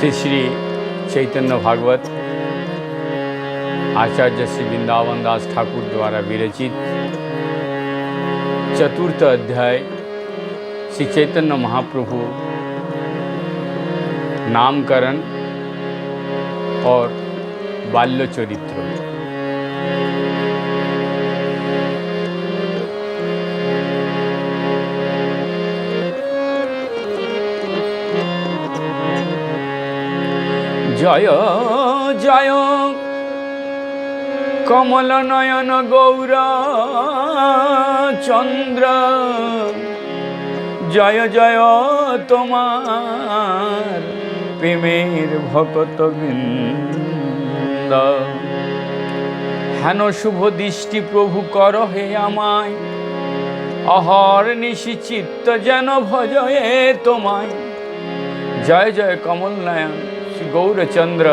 श्री श्री चैतन्य भागवत आचार्य श्री वृंदावन दास ठाकुर द्वारा विरचित चतुर्थ अध्याय श्री चैतन्य महाप्रभु नामकरण और बाल्य चरित्र। जय जय कमल नयन गौर चंद्र, जय जय तुम्हार प्रेमेर भक्त बृंद। हेन शुभ दृष्टि प्रभु कर हे आमाय, अहर निशि चित्त जन भजए तुम्हाय। जय जय कमल नयन गौर चंद्र,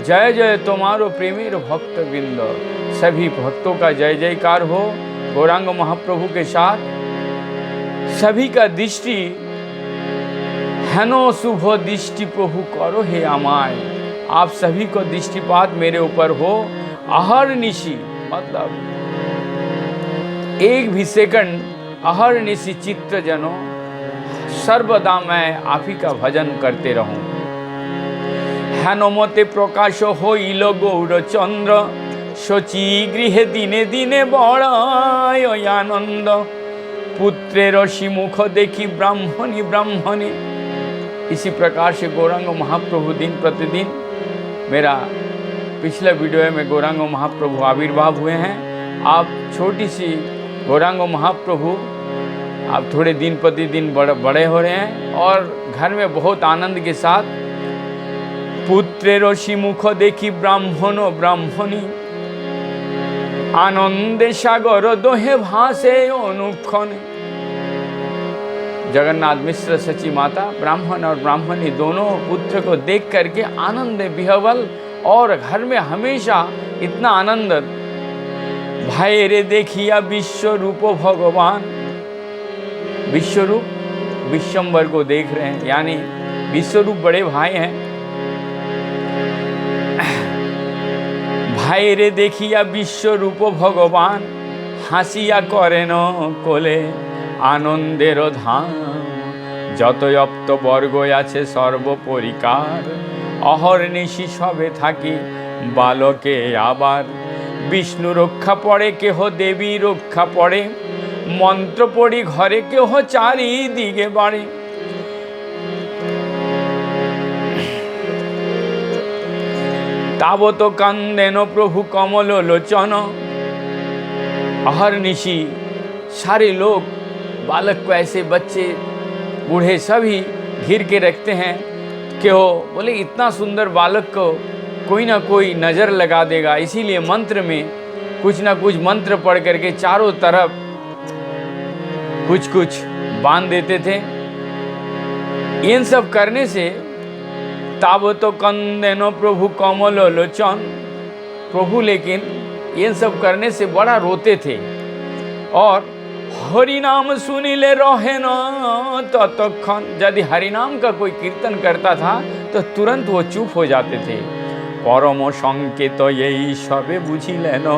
जय जय तुम्हारो प्रेमेर भक्त बिंद। सभी भक्तों का जय जयकार हो गौरांग महाप्रभु के साथ। सभी का दृष्टि हेनो शुभ दृष्टि प्रभु करो हे आमाय, आप सभी को दृष्टिपात मेरे ऊपर हो। अहर निशि मतलब एक भी सेकंड, अहर निशि चित्त जनो, सर्वदा मैं आप ही का भजन करते रहूं। हेनो मते प्रकाश होइल गौर चंद्र, शची गृहे दिने दिने बड़ाय आनंद। पुत्रेर मुख देखी ब्राह्मणी ब्राह्मणी। इसी प्रकार से गौरांग महाप्रभु दिन प्रतिदिन, मेरा पिछले वीडियो में गौरांग महाप्रभु आविर्भाव हुए हैं। आप छोटी सी गौरांग महाप्रभु आप थोड़े दिन प्रतिदिन बड़े हो रहे हैं और घर में बहुत आनंद के साथ पुत्रेर मुख देखी ब्राह्मण ब्राह्मणी, आनंदे सागर दोहे भासे अनुक्षण। जगन्नाथ मिश्र सची माता ब्राह्मण और ब्राह्मणी दोनों पुत्र को देख करके आनंद विह्वल और घर में हमेशा इतना आनंद। भाई रे देखिया विश्व रूप भगवान, विश्वरूप विश्वम्बर को देख रहे हैं, यानी विश्वरूप बड़े भाई हैं। भाई रे देखिया विश्व रूप भगवान, हासिया करेन कोले आनंदेर धाम। যত অপ্ত বর্গ আছে সর্বপরিকার, অহর্নিশি সবে থাকি বালকে আবার। বিষ্ণু রক্ষা পড়ে কেহ দেবী রক্ষা পড়ে, মন্ত্র পড়ি ঘরে কেহ চারিদিকে বাড়ে। तावत कांदेन प्रभु कमल लोचन। अहर्निशि सारे लोग बालक को ऐसे बच्चे बूढ़े सभी घिर के रखते हैं कि वो बोले इतना सुंदर बालक को कोई ना कोई नज़र लगा देगा। इसीलिए मंत्र में कुछ ना कुछ मंत्र पढ़ करके चारों तरफ कुछ कुछ बांध देते थे। इन सब करने से तावत कंदेन प्रभु कमल लोचन, प्रभु लेकिन ये सब करने से बड़ा रोते थे। और हरिनाम सुनिले रहे न ततक्षण, यदि हरिनाम का कोई कीर्तन करता था तो तुरंत वो चुप हो जाते थे। परम संकेत यही सबे बुझिलेन,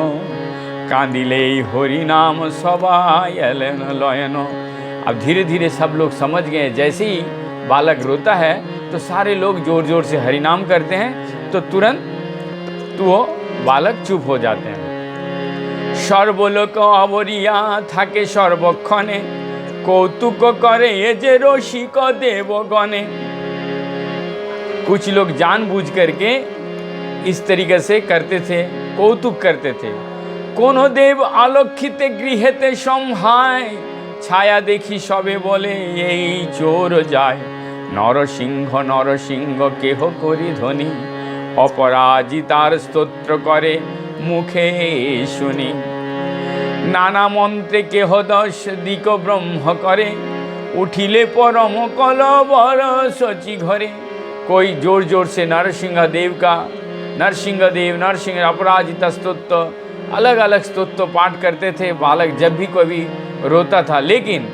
कांदिले हरिनाम सबाई एलेन लयन। अब धीरे धीरे सब लोग समझ गए, जैसे ही बालक रोता है तो सारे लोग जोर जोर से हरिनाम करते हैं तो तुरंत वो बालक चुप हो जाते हैं। सर्वलोक अवरिया थाके सर्वक्षणे, कौतुक करे ये जे रसिक देवगणे। कुछ लोग जानबूझ करके इस तरीके से करते थे, कौतुक करते थे। कोनो देव आलोकित गृहेते संहाय, छाया देखी सबे बोले यही चोर जाए। नरसिंह नरसिंह केह करी ध्वनि, अपराजितार स्तोत्र करे मुखे शुनि। नाना मंत्रे केह दश दिक ब्रह्म करे, उठिले परम कलवर सची घरे। कोई जोर जोर से नरसिंह देव का नरसिंह अपराजिता स्तोत्र, अलग अलग स्तोत्र पाठ करते थे। बालक जब भी कभी रोता था, लेकिन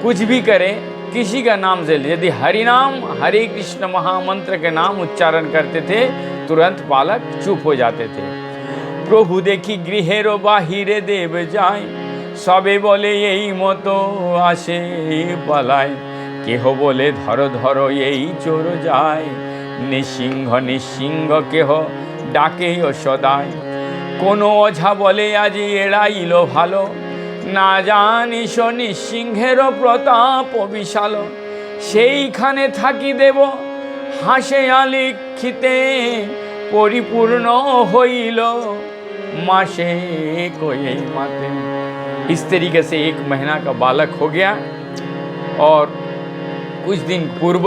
कुछ भी करे किसी का नाम से यदि हरि नाम हरे कृष्ण महामंत्र के नाम उच्चारण करते थे तुरंत बालक चुप हो जाते थे। प्रभु देखी गृहेरो बाहिरे देव जाय, सबे बोले यही मतो आसे पलाय, केह बोले धरो धरो यही चोर जाय, निसिंह निसिंह केह डाके सदाय, कोनो ओझा बोले आज एड़ाइल भालो, ना जानिस निसिंहेर प्रताप विशाल, সেইখানে থাকি দেব হাসে আলিখিতে, परिपूर्ण হইল मासे कोई माते। इस तरीके से 1 महीना का बालक हो गया। और कुछ दिन पूर्व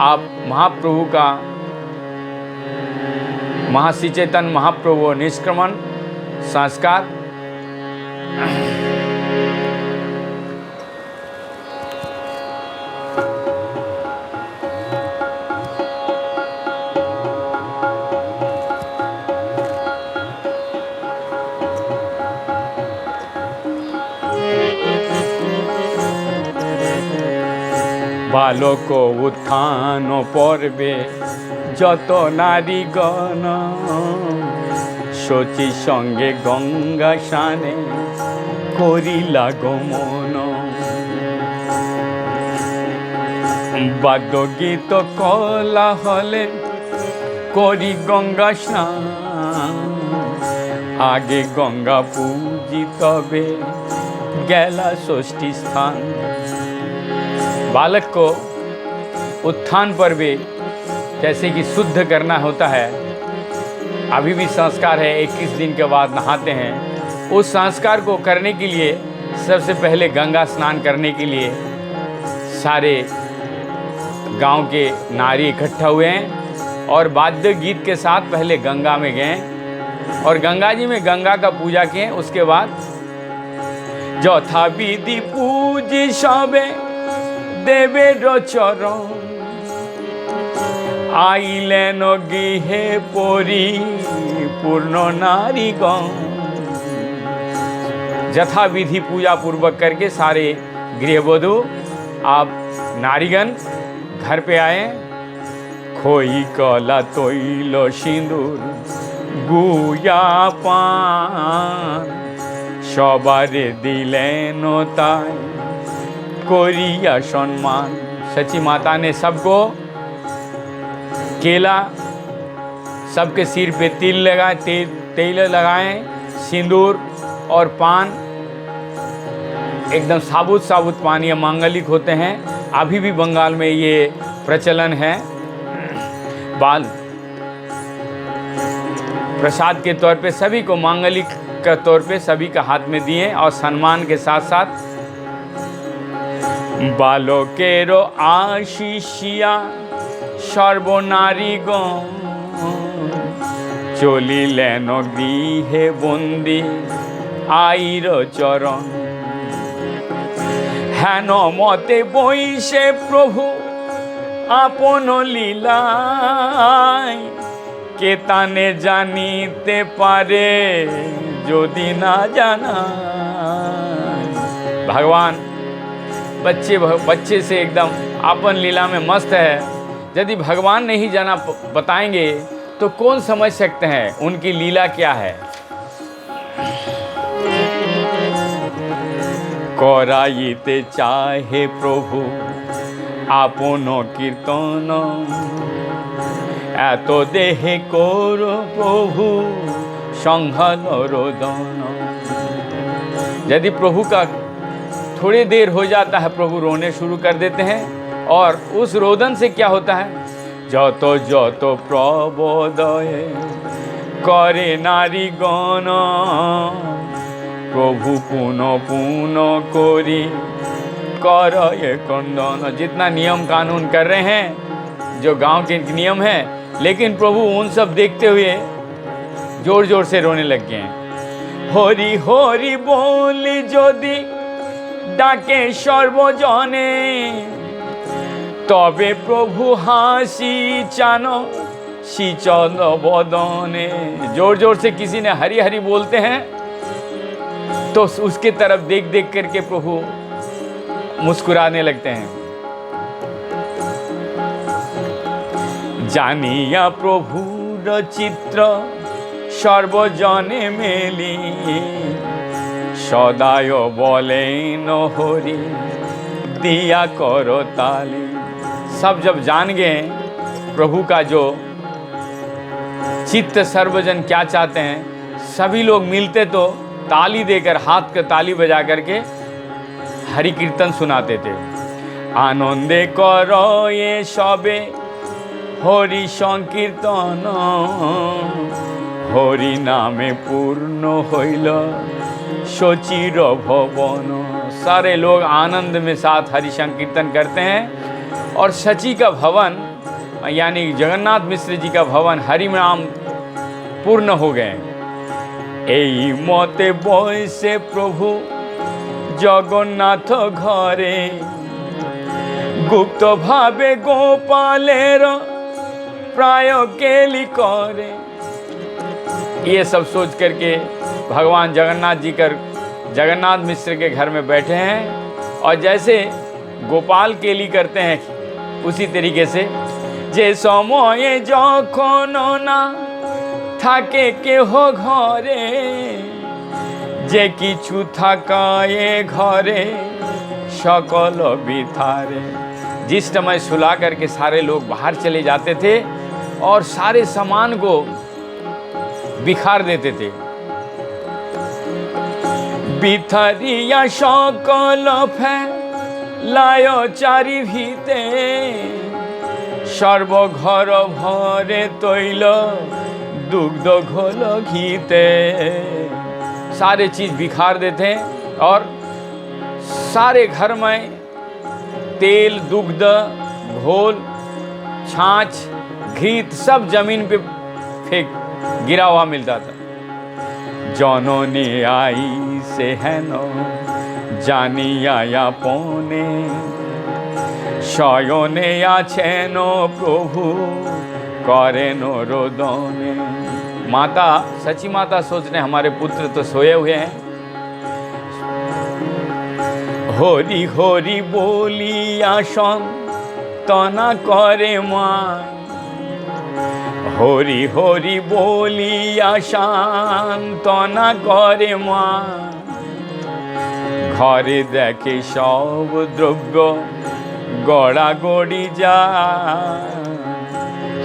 आप महाप्रभु का महाश्री चैतन्य महाप्रभु निष्क्रमण संस्कार बालक उत्थान पर्वे যত নারীগণ, শচী সঙ্গে গঙ্গা স্নানে করিলা গমন, বাদ্য গীত কলা হলে করি গঙ্গা স্নান, आगे गंगा पूजी तबे गैला षष्ठी स्थान। बालक को उत्थान पर भी जैसे कि शुद्ध करना होता है, अभी भी संस्कार है 21 दिन के बाद नहाते हैं। उस संस्कार को करने के लिए सबसे पहले गंगा स्नान करने के लिए सारे गांव के नारी इकट्ठा हुए हैं और वाद्य गीत के साथ पहले गंगा में गए और गंगा जी में गंगा का पूजा किए। उसके बाद यथा विधि पूजी सबे देवेर चरण, आइलेन गृहे परिपूर्ण नारीगण। यथा विधि पूजा पूर्वक करके सारे गृहवधू आप नारीगण घर पे आए। खोई कला तैल सिंदूर गुया पान, सबारे दिलेन ताई करिया सम्मान। सची माता ने सबको केला, सबके सिर पे तिल लगाए, तेल लगाए, सिंदूर और पान, एकदम साबुत साबुत पान, ये मांगलिक होते हैं। अभी भी बंगाल में ये प्रचलन है। बाल प्रसाद के तौर पे सभी को मांगलिक के तौर पे सभी का हाथ में दिए और सम्मान के साथ साथ बालकेरो आशीषिया सर्वनारीगण, चलिलेन गृहे बंदी आईर चरण। हेन मते बइसे प्रभु आपन लीलाय, के ताने जानिते पारे यदि ना जाना। भगवान बच्चे से एकदम अपन लीला में मस्त है। यदि भगवान नहीं जाना बताएंगे तो कौन समझ सकते हैं उनकी लीला क्या है। कराइते चाहे प्रभु आपन कीर्तन, एतो देहे करो प्रभु संघन रोदन। यदि प्रभु का थोड़ी देर हो जाता है, प्रभु रोने शुरू कर देते हैं। और उस रोदन से क्या होता है, जतो जतो प्रबोदय करे नारीगण, प्रभु पुनः पुनः करी करय कंदन। जितना नियम कानून कर रहे हैं, जो गांव के नियम है, लेकिन प्रभु उन सब देखते हुए जोर जोर से रोने लग गए हैं। हरि हरि बोली यदि डाके सर्वजने, तबे प्रभु हासी चानो शीचल बदने। जोर जोर से किसी ने हरि हरि बोलते हैं तो उसके तरफ देख देख करके प्रभु मुस्कुराने लगते हैं। জানিয়া প্রভুর চিত্র সর্বজনে মেলি, সদায় বলেন हरि दिया करो ताली। सब जब जान गए प्रभु का जो चित्त सर्वजन क्या चाहते हैं, सभी लोग मिलते तो ताली देकर, हाथ के ताली बजा करके हरि कीर्तन सुनाते थे। आनंदे करो ये सबे हरि संकीर्तन, हरि नामे पूर्ण होइल सोचिर भवन। सारे लोग आनंद में साथ हरि संकीर्तन करते हैं और शची का भवन यानी जगन्नाथ मिश्र जी का भवन हरि नाम पूर्ण हो गए। এই মতে বসে প্রভু জগন্নাথ ঘরে, गुप्त भावे गोपालेर प्राय केली करे। ये सब सोच करके भगवान जगन्नाथ मिश्र के घर में बैठे हैं और जैसे गोपाल केली करते हैं उसी तरीके से, जे समय जखन ना थाके केह घरे, जे किछु थाकाए घरे सकल बिथारे। जिस समय सुला करके सारे लोग बाहर चले जाते थे और सारे सामान को बिखार देते थे। बिथरिया सकल फैलाय चारि भीते, सर्वघर भरे तैल दुग्ध घोल घीते। सारे चीज बिखार देते हैं और सारे घर में तेल, दुग्ध, घोल, छाछ, घृत सब जमीन पे फेंक गिरा हुआ मिलता था। जननी आई से है नो जानिया या पौने, शयने आछेन प्रभु करेन रोदने। माता सची माता सोच रहे हमारे पुत्र तो सोए हुए हैं। हरि हरि बोलिया सन्तना करे माँ, हरि हरि बोलिया सन्तना करे माँ। घरे देखे सब द्रव्य गड़ा गड़ी जा।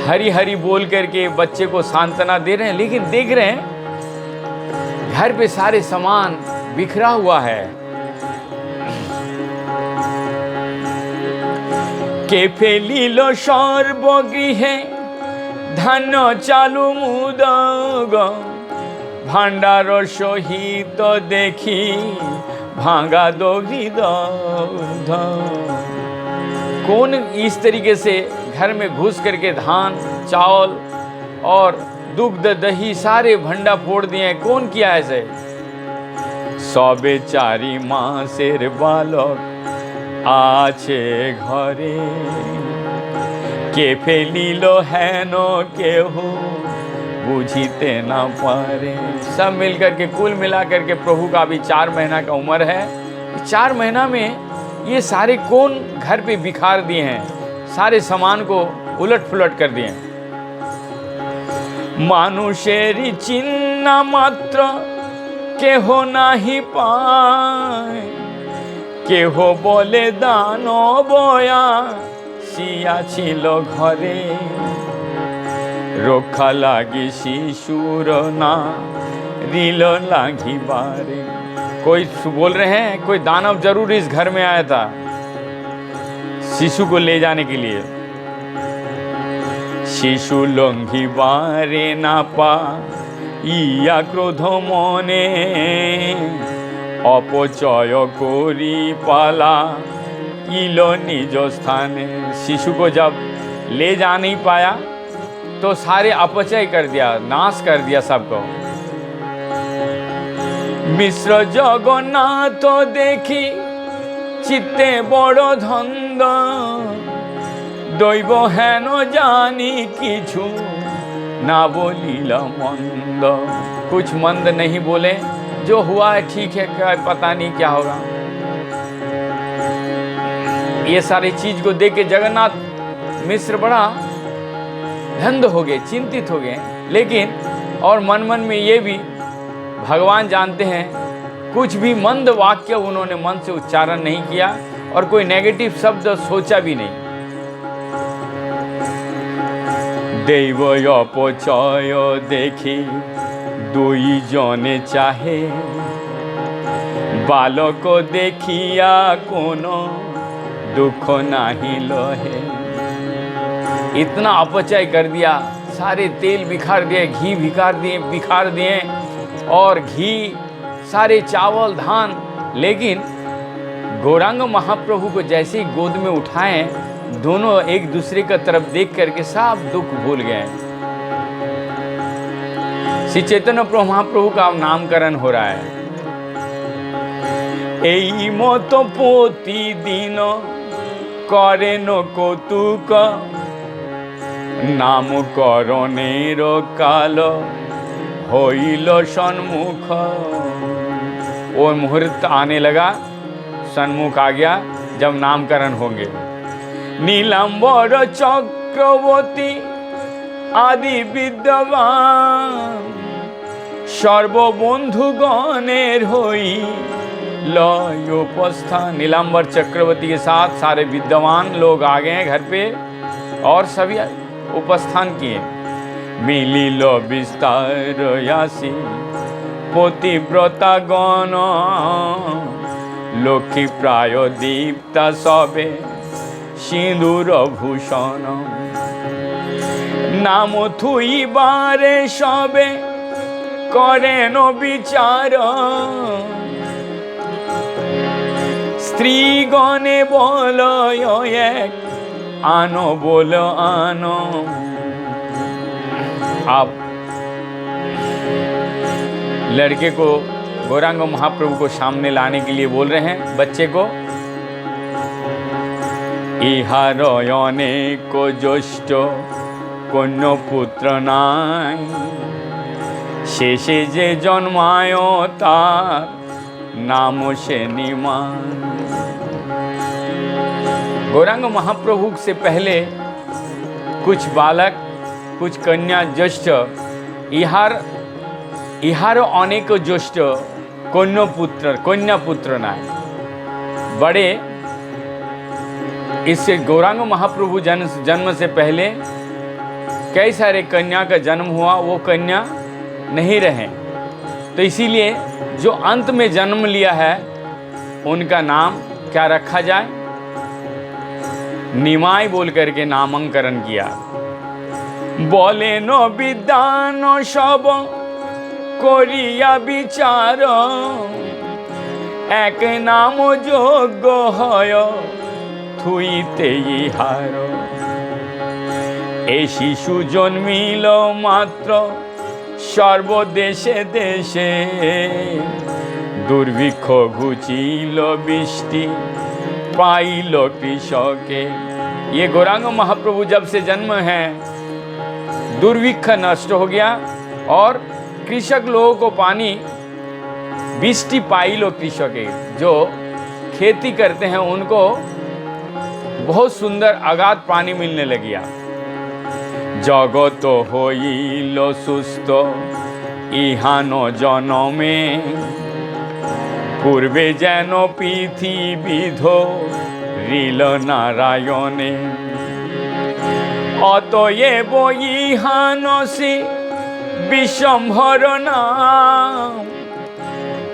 हरि हरि बोल करके बच्चे को सांत्वना दे रहे हैं, लेकिन देख रहे हैं घर पे सारे सामान बिखरा हुआ है। के फेलिल सर्वगृहे धान्य चालू मुदग, भाण्डार सहित देखी भांगा दग्धि दग्ध। कौन इस तरीके से घर में घुस करके धान, चावल और दुग्ध, दही सारे भंडा फोड़ दिए? कौन किया ऐसे? सबे 4 मासेर बालक आछे घरे, के फेलिलो हेन केहू बुझीते ना पारे। सब मिलकर के कुल मिला करके प्रभु का अभी 4 महीना का उम्र है। 4 महीना में ये सारे कौन घर पे बिखार दिए हैं, सारे सामान को उलट पुलट कर दिए हैं। मानुषेरी चिन्ह मात्र केह नाही पाए, केह बोले दानवया सिया छिलो घरे। रक्षा लागी शिशुर ना रिल लागी बारे। कोई बोल रहे हैं कोई दानव जरूर इस घर में आया था शिशु को ले जाने के लिए। शिशु लंघी बारे ना पा इया क्रोध मने, अपचय करी पाला इलो निज स्थाने। शिशु को जब ले जा नहीं पाया तो सारे अपचय कर दिया, नाश कर दिया सबको। मिश्र जगन्नाथ देखी चित्ते बड़ धंद, दैव हेन जानी किछु ना बोलिला मंद। कुछ मंद नहीं बोले, जो हुआ है ठीक है, क्या पता नहीं क्या होगा। ये सारी चीज को देख के जगन्नाथ मिश्र बड़ा धंध हो गए, चिंतित हो गए। लेकिन और मन मन में ये भी भगवान जानते हैं, कुछ भी मंद वाक्य उन्होंने मन से उच्चारण नहीं किया और कोई नेगेटिव शब्द सोचा भी नहीं। दैव अपचय देखी दुई जने चाहे, बालक देखिया कोनो दुख नहीं लहे। इतना अपचय कर दिया, सारे तेल बिखार दिए, घी बिखार दिए और घी, सारे चावल धान। लेकिन गौरांग महाप्रभु को जैसे ही गोद में उठाए, दोनों एक दूसरे की तरफ देख करके सब दुख भूल गए। श्री चैतन्य प्रभु महाप्रभु का नामकरण हो रहा है। एई मत प्रतिदिन करेन कौतुक, नामकरणेर काल होइल सन्मुख। वो मुहूर्त आने लगा, सन्मुख आ गया जब नामकरण होंगे। नीलांबर चक्रवर्ती आदि विद्वान, सर्वबंधुगणेर होई लय उपस्थान। नीलांबर चक्रवर्ती के साथ सारे विद्वान लोग आ गए घर पे और सभी उपस्थान किए। मिलिल विस्तार यासी पतिव्रता गण, लक्ष्मी प्राय दीप्ता सबे सिंदूर भूषण। नाम थुई बारे सबे करेन विचार, स्त्री गणे बोल एक आनो बोल आनो। आप लड़के को, गौरांग महाप्रभु को सामने लाने के लिए बोल रहे हैं बच्चे को। इहार अनेक ज्येष्ठ कन्या पुत्र नाई, शेषे जे जन्माय तार नाम से निमान। गौरांग महाप्रभु से पहले कुछ बालक, कुछ कन्या ज्येष्ठ, इहार अनेक ज्येष्ठ कन्या पुत्र नाय। बड़े, इससे गौरांग महाप्रभु जन्म से पहले कई सारे कन्या का जन्म हुआ, वो कन्या नहीं रहे। तो इसीलिए जो अंत में जन्म लिया है उनका नाम क्या रखा जाए, निमाई बोल करके नामांकरण किया। बोले न विद्वान सब करिया विचार, एक नाम योग्य हय थुईते इहार। ए शिशु जन्मिल मात्र सर्वदेशे देशे, दुर्भिक्ष घुचिल बृष्टि पाइल कृषके। ये गौरांग महाप्रभु जब से जन्म है, दुर्भिक्ष नष्ट हो गया और कृषक लोगों को पानी, बृष्टि पाइलो कृषके, जो खेती करते हैं उनको बहुत सुंदर अगाध पानी मिलने लग गया। जगत होइल सुस्थ इहानो जनमे, पूर्वे जेन पृथ्वी धरिल नारायणे। अतएव इहानसी विशंभर नाम,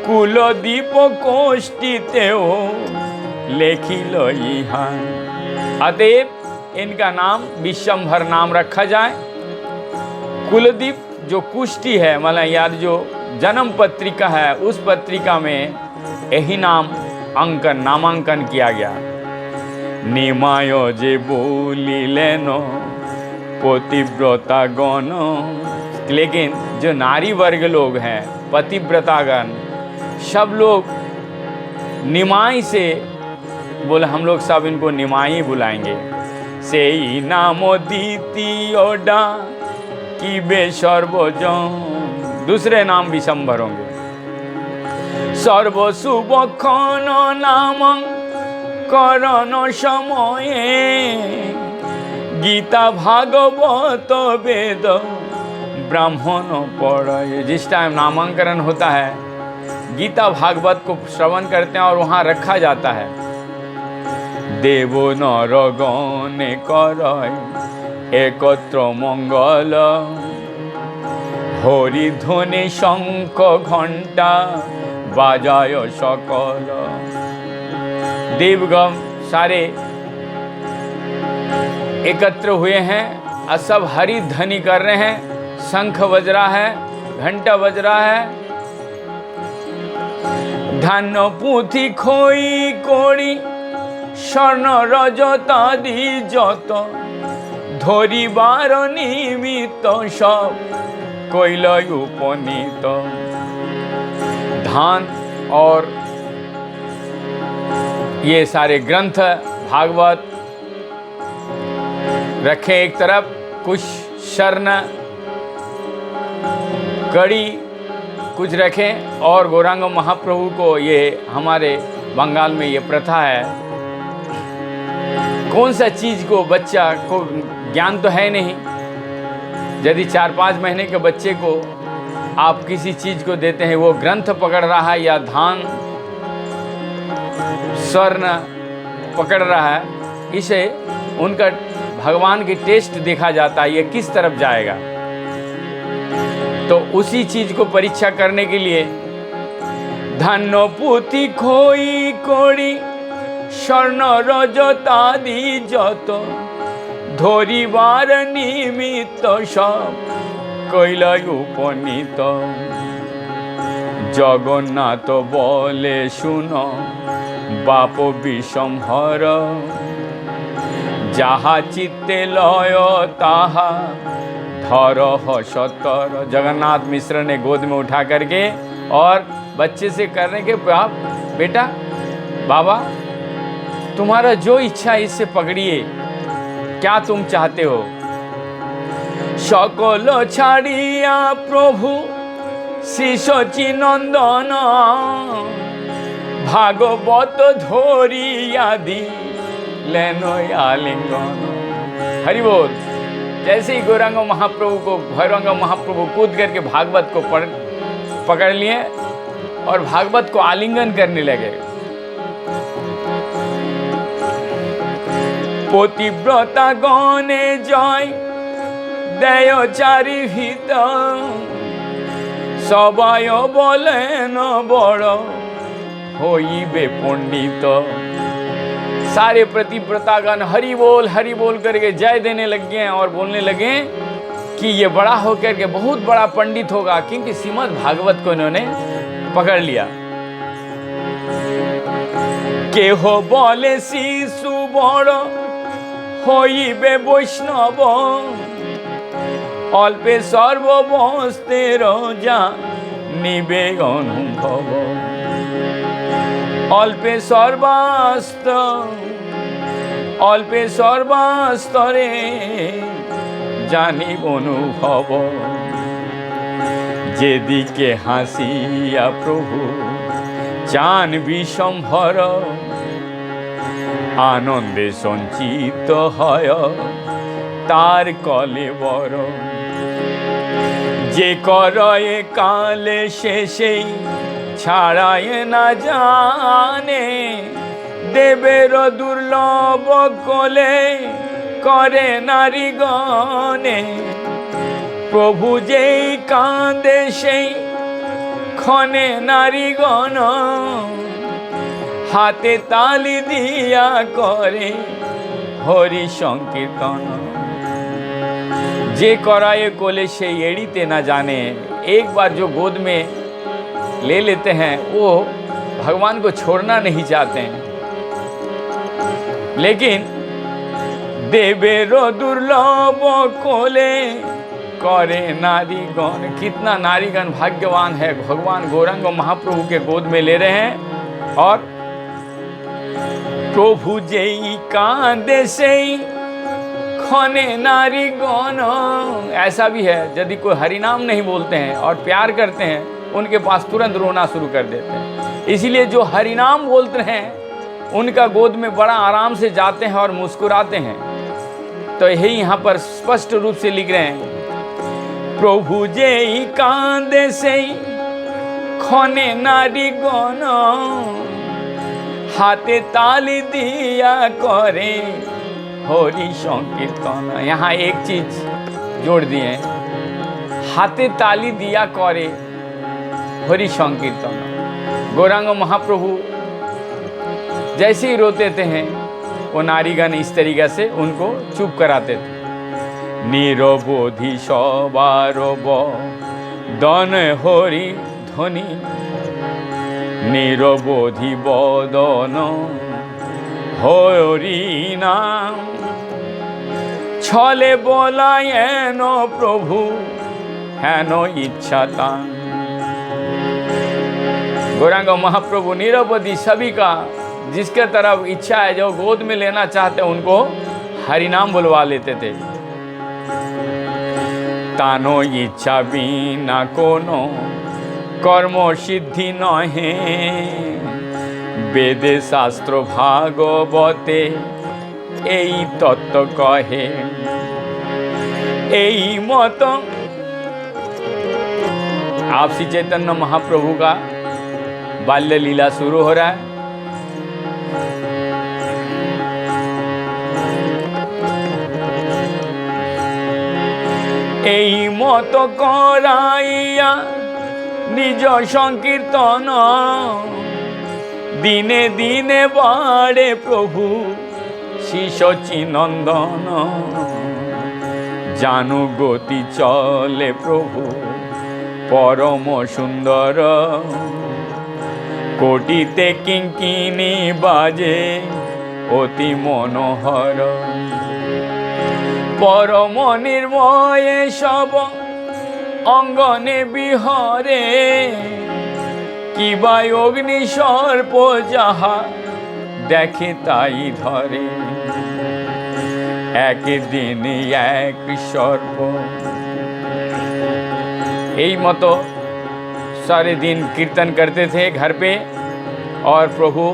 कुलदीप कोष्ठीतेओ लेखिल इहान। अतएव इनका नाम विशंभर नाम रखा जाए। कुलदीप जो कुष्ठी है, मतलब यार जो जन्म पत्रिका है, उस पत्रिका में यही नामांकन किया गया। निमाय जे बोली लेनो पतिव्रता गण। लेकिन जो नारी वर्ग लोग हैं, पतिव्रतागण, सब लोग निमाई से बोले, हम लोग सब इनको निमाई बुलाएंगे। से नाम द्वितीयोडा कि बे सर्वजन, दूसरे नाम विशंभर होंगे। सर्वशुभक्षण नाम करण समये, गीता भागवत वेद ब्राह्मण पढ़े। जिस टाइम नामांकन होता है गीता भागवत को श्रवण करते हैं और वहाँ रखा जाता है। देवो नर गण करय एकत्र मंगल, हरि ध्वनि शंख घंटा बाजाय सकल। देवगण सारे एकत्र हुए हैं और सब हरि ध्वनि कर रहे हैं, शंख बज रहा है, घंटा बज रहा है। धान पुथी खोई कोड़ी स्वर्ण रजतादि जत, धरिबार निमित्त सब कैल उपनीत। धान और ये सारे ग्रंथ भागवत रखें एक तरफ, कुछ स्वर्ण कड़ी कुछ रखें, और गौरांग महाप्रभु को, ये हमारे बंगाल में ये प्रथा है, कौन सा चीज़ को बच्चा को ज्ञान तो है नहीं, यदि 4-5 महीने के बच्चे को आप किसी चीज़ को देते हैं, वो ग्रंथ पकड़ रहा है या धान स्वर्ण पकड़ रहा है, इसे उनका भगवान की टेस्ट देखा जाता है, ये किस तरफ जाएगा। तो उसी चीज को परीक्षा करने के लिए धन्य पुथी खोई कोड़ी स्वर्ण रजतादि जत, धरिबार निमित्त सब कैल उपनीत। जगन्नाथ बोले सुन बाप विषमहर, जहा चित्ते लय ताहा धरह सतर। जगन्नाथ मिश्र ने गोद में उठा करके और बच्चे से करने के बाप, बेटा बाबा तुम्हारा जो इच्छा इससे पकड़िए, क्या तुम चाहते हो। सकल छाड़िया प्रभु श्री सचिनंदन, भागवत धोरिया दी लेनो आलिंगन। हरि बोल। जैसे ही गौरांग महाप्रभु को, भैरंग महाप्रभु कूद करके भागवत को पकड़ लिए और भागवत को आलिंगन करने लगे। पतिव्रता गणे जय देय चारि भीत, सबाय बोलेन बड़ होइबे पंडित। सारे प्रतिव्रतागण हरि बोल करके जय देने लगे हैं और बोलने लगे कि ये बड़ा होकर के बहुत बड़ा पंडित होगा, क्योंकि श्रीमद् भागवत को इन्होंने पकड़ लिया। केहो बोले शिशु बड़ होइबे वैष्णव, अल्पे सर्वबस्तेर जानिबे अनुभव। अल्पे सर्वास्तरे जानिब अनुभव। जेदिके हासिया प्रभु चान विषमहर, आनंदे संचित हय तार कलेवर। जे करए काले शेषे छाड़ाए ना जाने, देवेर दुर्लभ कोले करे नारी गणे। प्रभु जे कांदे से खने नारी गण, हाथे ताली दिया करे हरि संकीर्तन। जे कराए कोले से एड़ीते ना जाने। एक बार जो गोद में ले लेते हैं वो भगवान को छोड़ना नहीं चाहते हैं। लेकिन देवेरो दुर्लभ कोले करे नारीगण। कितना नारीगण भाग्यवान है, भगवान गौरांग महाप्रभु के गोद में ले रहे हैं। और प्रभु जेई कांदे से खने नारीगण। ऐसा भी है, यदि कोई हरिनाम नहीं बोलते हैं और प्यार करते हैं, उनके पास तुरंत रोना शुरू कर देते हैं। इसीलिए जो हरिनाम बोलते हैं उनका गोद में बड़ा आराम से जाते हैं और मुस्कुराते हैं। तो यही यहाँ पर स्पष्ट रूप से लिख रहे हैं, प्रभु जे कांदे से खने नारी गण हाथे ताली दिया करे हरि संकीर्तन। यहाँ एक चीज जोड़ दिए, हाथे ताली दिया करे हरि संकीर्तन। गौरांग महाप्रभु जैसे ही रोते थे हैं वो नारीगण इस तरीक़ा से उनको चुप कराते थे। निरबोधि सबारब दन हरि ध्वनि निरबोधि बदन हरि नाम छले बोलायन प्रभु हेन इच्छा तान। गौरांग महाप्रभु निरवधि सभी का जिसके तरफ इच्छा है, जो गोद में लेना चाहते हैं, उनको हरिनाम बुलवा लेते थे। तानो इच्छा बिना कोनो कर्म सिद्धि नहे वेदे शास्त्र भागवते एई तत्व कहे। एई मत आप श्री चैतन्य महाप्रभु का बाल्य लीला शुरू हो रहा है। এই মত করাইয়া নিজ সংকীর্তন দিনে দিনে বাড়ে প্রভু শিশচি নন্দন। জানু গতি চলে প্রভু পরম সুন্দর কোটিতে কিঙ্কিনি বাজে অতি মনোহর। परम निर्मय सब अंगने बिहरे किबा अग्नि सर्प जहा देखे ताई धरे। एक दिन एक सर्प यही मतो सारे दिन कीर्तन करते थे घर पे, और प्रभु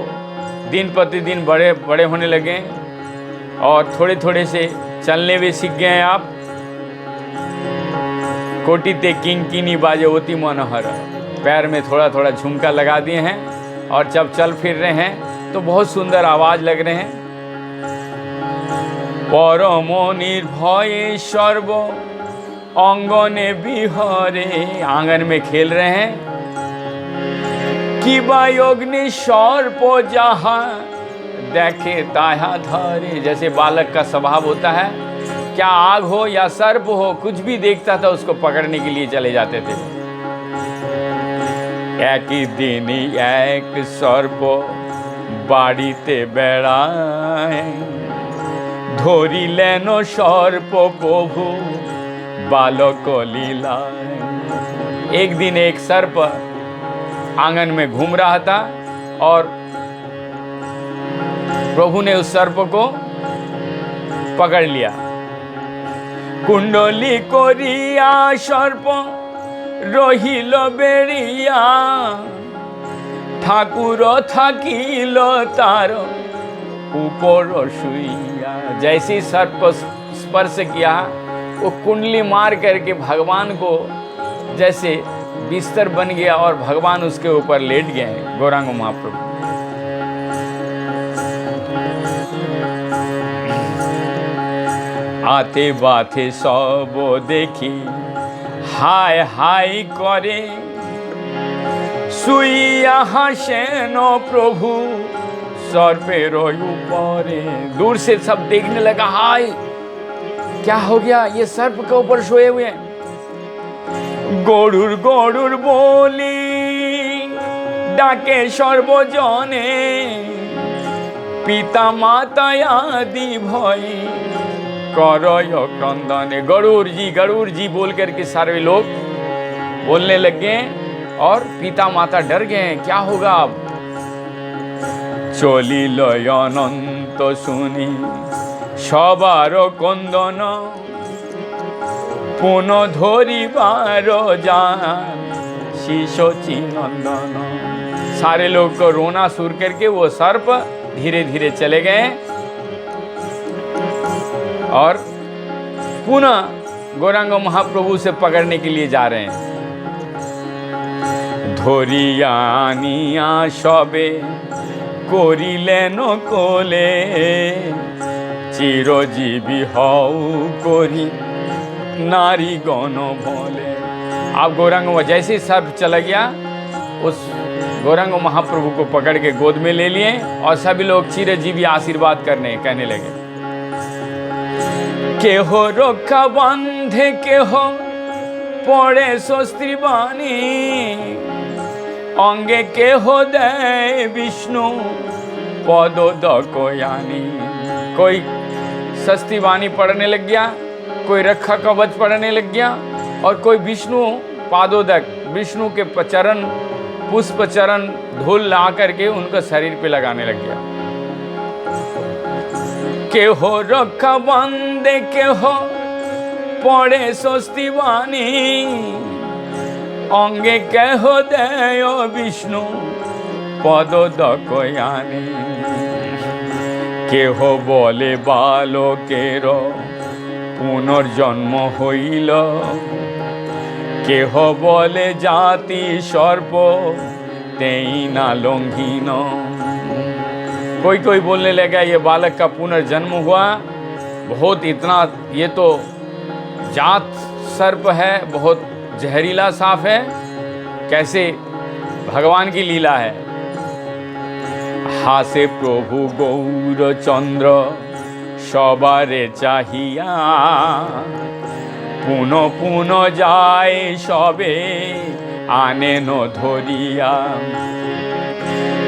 दिन प्रतिदिन बड़े बड़े होने लगे और थोड़े थोड़े से चलने भी सीख गए हैं। आप कोटि ते किंकिनी बाजे होती मनोहर, पैर में थोड़ा थोड़ा झुमका लगा दिए हैं और जब चल फिर रहे हैं तो बहुत सुंदर आवाज लग रहे हैं। परम निर्भय सर्व अंगने बिहरे, आंगन में खेल रहे हैं। कि अग्नि सर्प जहा देखे ताहा धरे, जैसे बालक का स्वभाव होता है, क्या आग हो या सर्प हो कुछ भी देखता था उसको पकड़ने के लिए चले जाते थे। एक ही दिन एक सर्प बाड़ीते बेड़ाए धरी लेन सर्प प्रभु बालक लीला। एक दिन एक सर्प आंगन में घूम रहा था और प्रभु ने उस सर्प को पकड़ लिया। कुंडली कोरिया सर्प रहिल बेड़िया ठाकुर थाकिल तार ऊपर सुइया। जैसे सर्प को स्पर्श किया वो कुंडली मार करके भगवान को जैसे बिस्तर बन गया और भगवान उसके ऊपर लेट गए। गौरांग महाप्रभु आते बाते सब देखी हाय हाय करे सुइया हासेन प्रभु सर्पेर ऊपरे। दूर से सब देखने लगा, हाय क्या हो गया, ये सर्प के ऊपर सोए हुए हैं। गरुड़ गरुड़ बोली डाके सर्वजने पिता माता आदि भई करय क्रंदने। गरुड़ जी बोल करके सारे लोग बोलने लगे और पिता माता डर गए, क्या होगा अब। चलिल अनंत सुनी सबार कंदन पुन धरिबार जान शिशचि नंदन। सारे लोग को रोना शुरू करके वो सर्प धीरे धीरे चले गए और पुनः गौरांग महाप्रभु से पकड़ने के लिए जा रहे हैं। धरिया आनिया सबे करिलेन कोले, चिरजीवी हऊ करी नारी गण भोले। आप गौरांग जैसे ही सर्प चला गया, उस गौरांग महाप्रभु को पकड़ के गोद में ले लिए और सभी लोग चिरजीवी आशीर्वाद कहने लगे। केहो रक्षा बांधे केहो पड़े स्वस्त्री बानी, अंगे केहो दे विष्णु पदोदकयानी। कोई सस्ती वाणी पढ़ने लग गया, कोई रक्षा कवच पढ़ने लग गया, और कोई विष्णु पादोदक, विष्णु के चरण, पुष्प चरण धूल ला करके उनका शरीर पे लगाने लग गया। केहो रक्षा बांधे केहो पड़े स्वस्ति वाणी, अंगे केहो देयो विष्णु पदोदकयानी। केहो बोले बालकेर पुनर्जन्म हईल, केह बोले जाति सर्प तेई ना लंघिन। कोई बोलने लगा ये बालक का पुनर्जन्म हुआ, बहुत इतना ये तो जात सर्प है, बहुत जहरीला सांप है, कैसे भगवान की लीला है। हासे प्रभु गौर चंद्र सबारे चाहिया, पुनः पुनः जाए सबे आने न धरिया।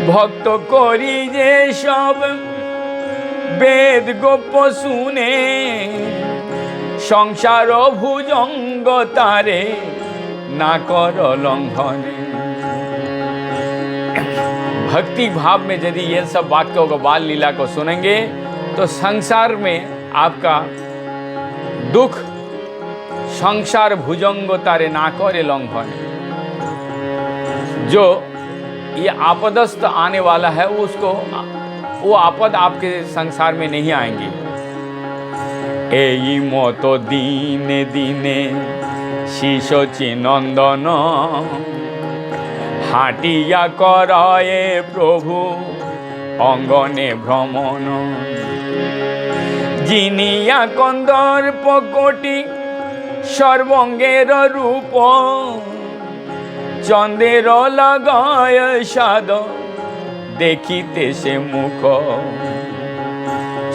भक्त करी जे सब वेद गोप सुने, संसार भुजंग तारे ना कर लंघने। भक्ति भाव में यदि ये सब वाक्यों को, बाल लीला को सुनेंगे तो संसार में आपका दुख, संसार भुजंग तारे ना करे लंघने। जो ये आपदस्थ आने वाला है उसको, वो आपद आपके संसार में नहीं आएंगी। एई मतो दीने दीने शिशोची नंदन, हाटिया कराए प्रभु अंगने भ्रमण। जिनिया कंदर्प कोटि सर्वंगेर रूप, चंदेर लगाय साद देखिते से मुख।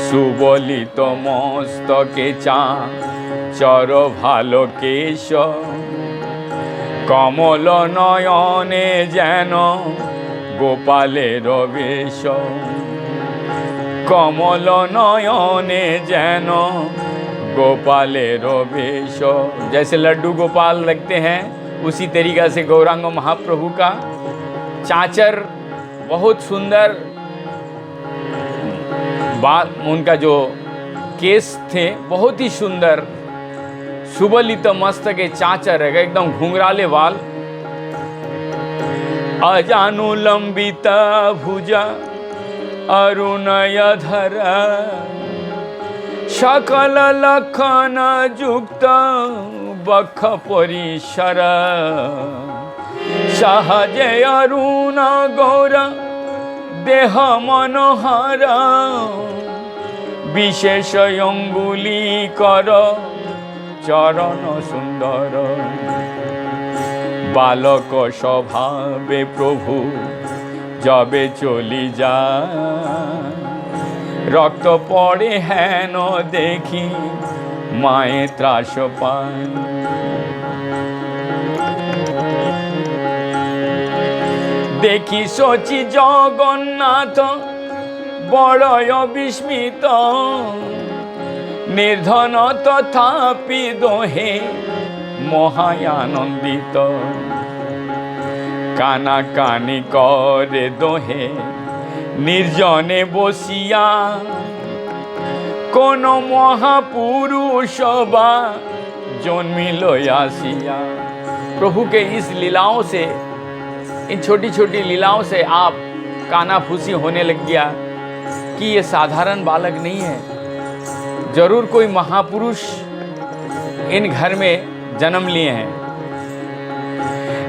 सुबलित मस्तके चर भालो केश, कमल नयने जेन गोपालेर वेश। कमल नयने जेन गोपालेर वेश। जैसे लड्डू गोपाल लगते हैं उसी तरीका से गौरांग महाप्रभु का चाचर बहुत सुंदर, उनका जो केस थे बहुत ही सुंदर, सुबलित मस्तक के चाचर है, एकदम घुंघराले वाल। अजानुलंबित भुजा अरुणयधर, सकल लखन युक्त बख परिसर। सहजे अरुण गौर देह मनोहर, विशेष अंगुली कर चरण सुंदर। बालक स्वभावे प्रभु जबे चली जा, रक्त पड़े हेन देखी माए त्रास पाए। देखी सोची जगन्नाथ बड़य विस्मित, निर्धन तथापि दोहे महायानंदित। काना कानी करे दोहे निर्जने बसिया, कोनो महापुरुष बा जन्मिल आसिया। प्रभु के इस लीलाओं से, इन छोटी छोटी लीलाओं से आप कानाफूसी होने लग गया कि ये साधारण बालक नहीं है, जरूर कोई महापुरुष इन घर में जन्म लिए हैं।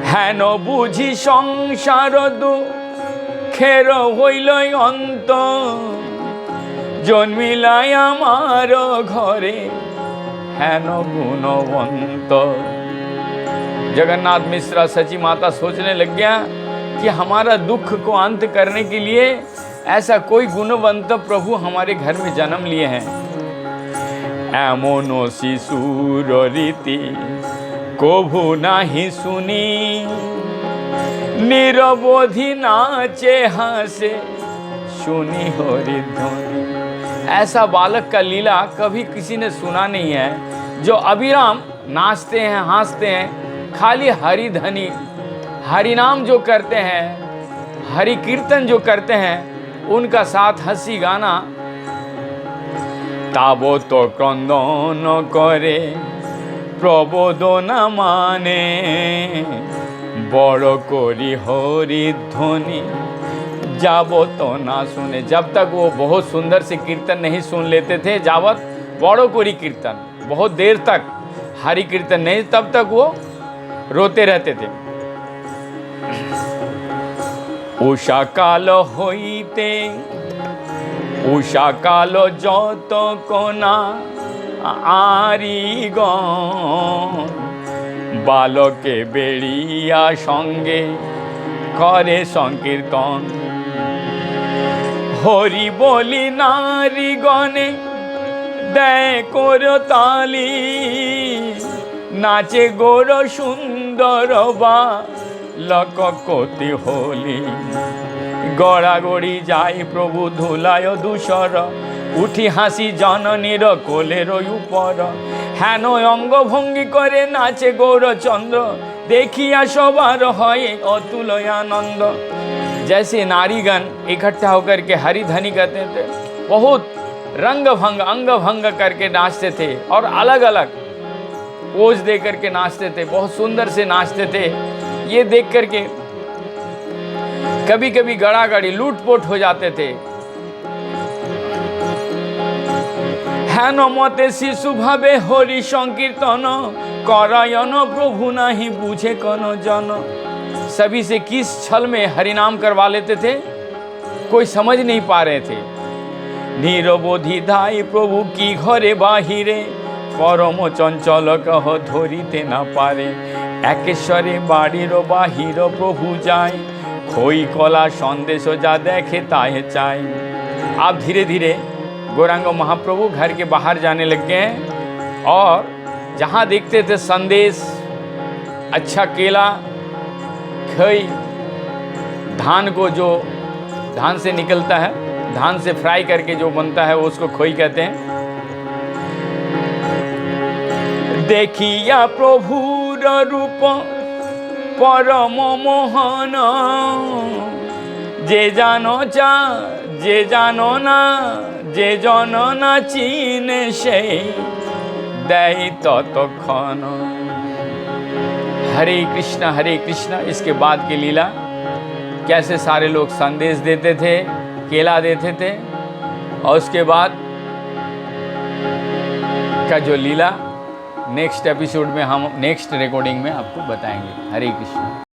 हेन बुझी संसार दुखेर हইল अंत जन्मिलाई आमार घरे हेन गुणवंत। जगन्नाथ मिश्रा सची माता सोचने लग गया कि हमारा दुख को अंत करने के लिए ऐसा कोई गुणवंत प्रभु हमारे घर में जन्म लिए हैं। एमनो शिशुर रीति कभू नाही सुनी निरवधि नाचे हंसे सुनी हरि ध्वनि। ऐसा बालक का लीला कभी किसी ने सुना नहीं है, जो अविराम नाचते हैं, हंसते हैं, खाली हरि ध्वनि, हरि नाम जो करते हैं, हरि कीर्तन जो करते हैं, उनका साथ हंसी गाना। ताबो तो क्रंदन करे प्रबोधन माने बड़ करी हरि ध्वनि जाबो तो ना सुने। जब तक वो बहुत सुंदर से कीर्तन नहीं सुन लेते थे, जावत बड़ो कोरी कीर्तन, बहुत देर तक हरि कीर्तन नहीं, तब तक वो रोते रहते थे। उषा काल होइते उषा काल जत कोना आरी गण बालके बेड़िया संगे करे संकीर्तन हरि बोली नारी गणे दे कोर ताली नाचे गोर सुंदर बा लक कोति होली गड़ागड़ी जाई प्रभु धुलाय दूषर उठी हासी जननीर कोलेर ऊपर हेन अंग भंगी करे नाचे गौर चंद्र देखिया सबार है अतुल आनंद। जैसे नारीगण इकट्ठा होकर के हरि ध्वनि कहते थे, बहुत रंग भंग अंग भंग करके नाचते थे और अलग अलग पोज दे करके नाचते थे, बहुत सुंदर से नाचते थे। ये देख करके कभी कभी गड़ागड़ी लूटपोट हो जाते थे। हेन मते शिशु भावे हरि संकीर्तन करायन प्रभु नहीं बुझे कन जन। सभी से किस छल में हरिनाम करवा लेते थे, कोई समझ नहीं पा रहे थे। नीरबोधि धाई प्रभु की घरे बाहिरे परम चंचल कह धरिते ना पारे एकेश्वरे बाड़ीर बाहिर प्रभु जाए खोई कला संदेश जा देखे ताहे चाहे। आप धीरे धीरे गौरांग महाप्रभु घर के बाहर जाने लग गए हैं और जहाँ देखते थे संदेश, अच्छा केला, खई, धान को जो धान से निकलता है, धान से फ्राई करके जो बनता है वो उसको खोई कहते हैं। देखिया प्रभुर रूप परम मोहन जे जानो चा जे जानो ना जे जन ना चीने से दई तत्क्षण। हरे कृष्णा। इसके बाद की लीला कैसे सारे लोग संदेश देते थे, केला देते थे, और उसके बाद का जो लीला नेक्स्ट एपिसोड में हम नेक्स्ट रिकॉर्डिंग में आपको बताएंगे। हरे कृष्ण।